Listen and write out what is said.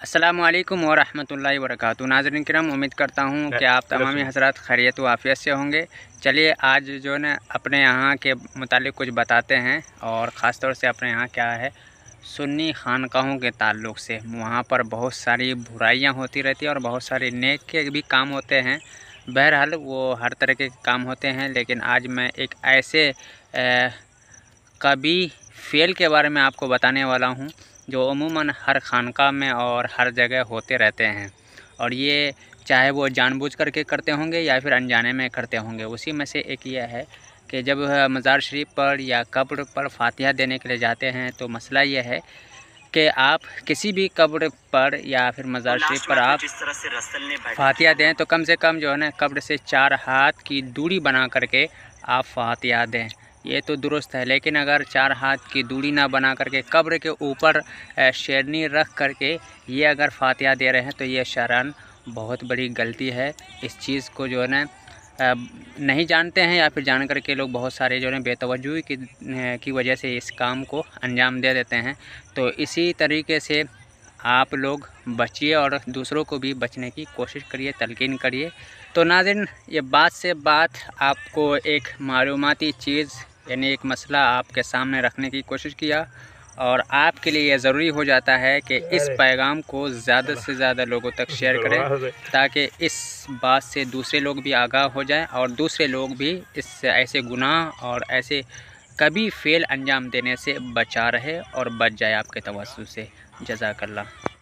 अस्सलामु अलैकुम वरहमतुल्लाहि वबरकातुहू। नाज़रीन किराम, उम्मीद करता हूँ कि आप तमामी हज़रात खैरियत व आफ़ियत से होंगे। चलिए आज जो है ना अपने यहाँ के मुतालिक कुछ बताते हैं, और ख़ास तौर से अपने यहाँ क्या है सुन्नी खानकाहों के ताल्लुक़ से। वहाँ पर बहुत सारी बुराइयाँ होती रहती हैं और बहुत सारे नेक के भी काम होते हैं। बहरहाल वो हर तरह के काम होते हैं, लेकिन आज मैं एक ऐसे कभी फ़ेल के बारे में आपको बताने वाला हूँ जो अमूमन हर खानका में और हर जगह होते रहते हैं। और ये चाहे वो जानबूझ करके करते होंगे या फिर अनजाने में करते होंगे। उसी में से एक ये है कि जब मज़ार शरीफ पर या कब्र पर फ़ातिहा देने के लिए जाते हैं, तो मसला ये है कि आप किसी भी कब्र पर या फिर मज़ार शरीफ पर आप फ़ातिहा दें तो कम से कम जो है ना कब्र से 4 हाथ की दूरी बना करके आप फ़ातिहा दें। ये तो दुरुस्त है, लेकिन अगर 4 हाथ की दूरी ना बना करके कब्र के ऊपर शेरनी रख करके ये अगर फ़ातिहा दे रहे हैं, तो ये शरअन बहुत बड़ी गलती है। इस चीज़ को जो है ना नहीं जानते हैं, या फिर जान करके लोग बहुत सारे जो है बेतवज्जुही की वजह से इस काम को अंजाम दे देते हैं। तो इसी तरीके से आप लोग बचिए और दूसरों को भी बचने की कोशिश करिए, तलकीन करिए। तो नाज़रीन, ये बात से बात आपको एक मालूमाती चीज़ यानी एक मसला आपके सामने रखने की कोशिश किया, और आपके लिए ये ज़रूरी हो जाता है कि इस पैगाम को ज़्यादा से ज़्यादा लोगों तक शेयर करें, ताकि इस बात से दूसरे लोग भी आगाह हो जाएं और दूसरे लोग भी इस ऐसे गुनाह और ऐसे कभी फ़ेल अंजाम देने से बचा रहे और बच जाए आपके तवज्जुह से। जज़ाकल्लाह।